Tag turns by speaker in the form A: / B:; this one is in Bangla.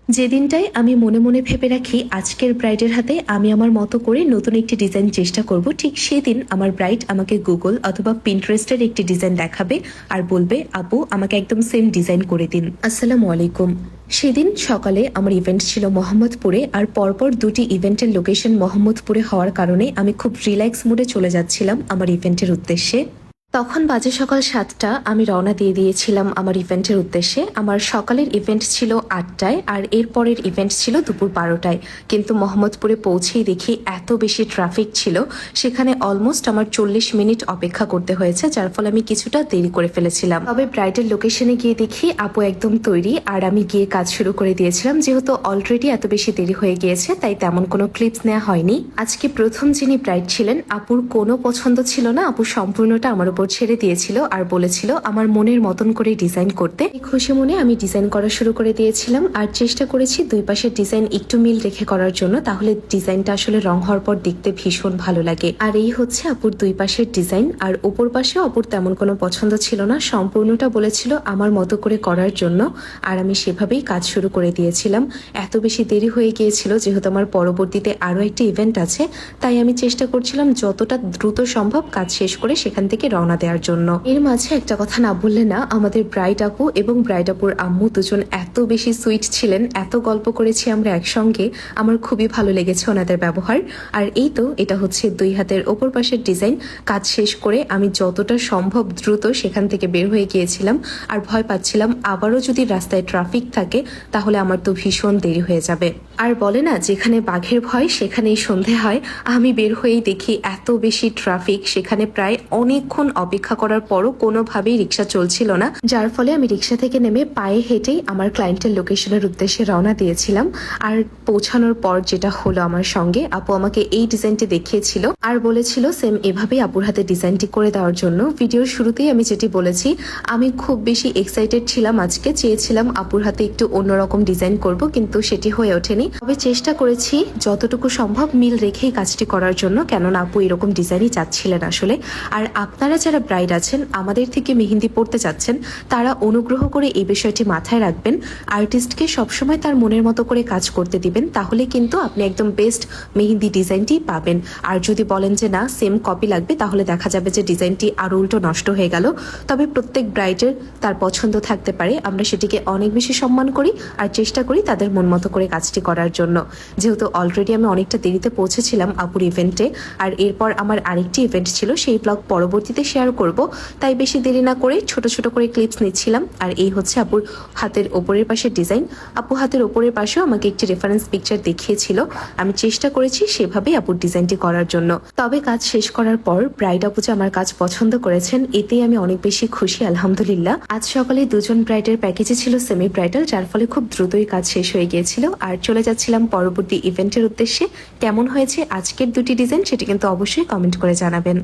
A: যে দিনটাই আমি মনে মনে ভেবে রাখি আজকের ব্রাইডের হাতে আমি আমার মতো করে নতুন একটি ডিজাইন চেষ্টা করব, ঠিক সেদিন আমার ব্রাইড আমাকে গুগল অথবা পিন্টারেস্টের একটি ডিজাইন দেখাবে আর বলবে, আপু আমাকে একদম সেম ডিজাইন করে দিন। আসসালামু আলাইকুম। সেদিন সকালে আমার ইভেন্ট ছিল মোহাম্মদপুরে, আর পরপর দুটি ইভেন্টের লোকেশন মোহাম্মদপুরে হওয়ার কারণে আমি খুব রিল্যাক্স মুডে চলে যাচ্ছিলাম আমার ইভেন্টের উদ্দেশ্যে। তখন বাজে সকাল 7টা। আমি রওনা দিয়ে দিয়েছিলাম আমার ইভেন্টের উদ্দেশ্যে। আমার সকালের ইভেন্ট ছিল 8টায় আর এরপরের ইভেন্ট ছিল দুপুর 12টায়। কিন্তু মোহাম্মদপুরে পৌঁছেই দেখি এত বেশি ট্রাফিক ছিল, সেখানে অলমোস্ট আমার 40 মিনিট অপেক্ষা করতে হয়েছে, যার ফলে আমি কিছুটা দেরি করে ফেলেছিলাম। তবে ব্রাইডের লোকেশনে গিয়ে দেখি আপু একদম তৈরি, আর আমি গিয়ে কাজ শুরু করে দিয়েছিলাম। যেহেতু অলরেডি এত বেশি দেরি হয়ে গিয়েছে, তাই তেমন কোনো ক্লিপস নেওয়া হয়নি। আজকে প্রথম যিনি ব্রাইড ছিলেন, আপুর কোনো পছন্দ ছিল না। আপু সম্পূর্ণটা আমার উপর ছেড়ে দিয়েছিল আর বলেছিল আমার মনের মতন করে ডিজাইন করতে। খুশি মনে আমি ডিজাইন করা শুরু করে দিয়েছিলাম, আর চেষ্টা করেছি দুই পাশের ডিজাইন একটু মিল রেখে করার জন্য, তাহলে ডিজাইনটা আসলে রং হওয়ার পর দেখতে ভীষণ ভালো লাগে। আর এই হচ্ছে আপুর দুই পাশের ডিজাইন। আর উপর পাশে আপুর তেমন কোনো পছন্দ ছিল না, সম্পূর্ণটা বলেছিল আমার মতো করে করার জন্য, আর আমি সেভাবেই কাজ শুরু করে দিয়েছিলাম। এত বেশি দেরি হয়ে গিয়েছিল, যেহেতু আমার পরবর্তীতে আরো একটা ইভেন্ট আছে, তাই আমি চেষ্টা করছিলাম যতটা দ্রুত সম্ভব কাজ শেষ করে সেখান থেকে রওনা দেওয়ার জন্য। এর মাঝে একটা কথা না বললে না, আমাদের ব্রাইড আপু এবং ব্রাইড আপুর আম্মু দুজন এত বেশি সুইট ছিলেন, এত গল্প করেছি আমরা একসঙ্গে, আমার খুবই ভালো লেগেছে ওনাদের ব্যবহার। আর এই তো এটা হচ্ছে দুই হাতের ওপর পাশের ডিজাইন। কাজ শেষ করে আমি যতটা সম্ভব দ্রুত সেখান থেকে বের হয়ে গিয়েছিলাম, আর ভয় পাচ্ছিলাম আবারও যদি রাস্তায় ট্রাফিক থাকে তাহলে আমার তো ভীষণ দেরি হয়ে যাবে। আর বলে না, যেখানে বাঘের ভয় সেখানেই সন্ধে হয়। আমি বের হয়েই দেখি এত বেশি ট্রাফিক, সেখানে প্রায় অনেকক্ষণ অপেক্ষা করার পরও কোনোভাবেই রিক্সা চলছিল না, যার ফলে আমি রিক্সা থেকে নেমে পায়ে হেঁটেই আমার ক্লায়েন্টের লোকেশনের উদ্দেশ্যে রওনা দিয়েছিলাম। আর পৌঁছানোর পর যেটা হলো আমার সঙ্গে, আপু আমাকে এই ডিজাইনটি দেখিয়েছিল আর বলেছিল সেম এভাবেই আপুর হাতে ডিজাইনটি করে দেওয়ার জন্য। ভিডিওর শুরুতেই আমি যেটি বলেছি, আমি খুব বেশি এক্সাইটেড ছিলাম, আজকে চেয়েছিলাম আপুর হাতে একটু অন্যরকম ডিজাইন করব, কিন্তু সেটি হয়ে ওঠেনি। তবে চেষ্টা করেছি যতটুকু সম্ভব মিল রেখেই কাজটি করার জন্য, কেননা আপু এরকম ডিজাইনই চাচ্ছিলেন আসলে। আর আপনারা যারা ব্রাইড আছেন, আমাদের থেকে মেহেন্দি পড়তে চাচ্ছেন, তারা অনুগ্রহ করে এই বিষয়টি মাথায় রাখবেন। আর্টিস্টকে সবসময় তার মনের মতো করে কাজ করতে দিবেন, তাহলে কিন্তু আপনি একদম বেস্ট মেহেন্দি ডিজাইনটি পাবেন। আর যদি বলেন যে না সেম কপি লাগবে, তাহলে দেখা যাবে যে ডিজাইনটি আরো উল্টো নষ্ট হয়ে গেল। তবে প্রত্যেক ব্রাইডের তার পছন্দ থাকতে পারে, আমরা সেটিকে অনেক বেশি সম্মান করি আর চেষ্টা করি তাদের মন মতো করে কাজটি করার জন্য। যেহেতু অলরেডি আমি অনেকটা দেরিতে পৌঁছেছিলাম আপুর ইভেন্টে, আর এরপর আমার আরেকটি ইভেন্ট ছিল, সেই ব্লগ পরবর্তীতে শেয়ার করব, তাই বেশি দেরি না করে ছোট ছোট করে ক্লিপস নিচ্ছিলাম। আর এই হচ্ছে আপুর হাতের ওপরের পাশের ডিজাইন। আপু হাতের ওপরের পাশেও আমাকে একটি রেফারেন্স পিকচার দেখিয়েছিল, আমি চেষ্টা করেছি সেভাবেই আপুর ডিজাইনটি করার জন্য। তবে কাজ শেষ করার পর ব্রাইড আপু যে আমার কাজ পছন্দ করেছেন, এতেই আমি অনেক বেশি খুশি, আলহামদুলিল্লাহ। আজ সকালে দুজন ব্রাইডের প্যাকেজে ছিল সেমি ব্রাইডাল, যার ফলে খুব দ্রুতই কাজ শেষ হয়ে গিয়েছিল আর চলে যাচ্ছিলাম পরবর্তী ইভেন্টের উদ্দেশ্যে। কেমন হয়েছে আজকের দুটি ডিজাইন সেটি কিন্তু অবশ্যই কমেন্ট করে জানাবেন।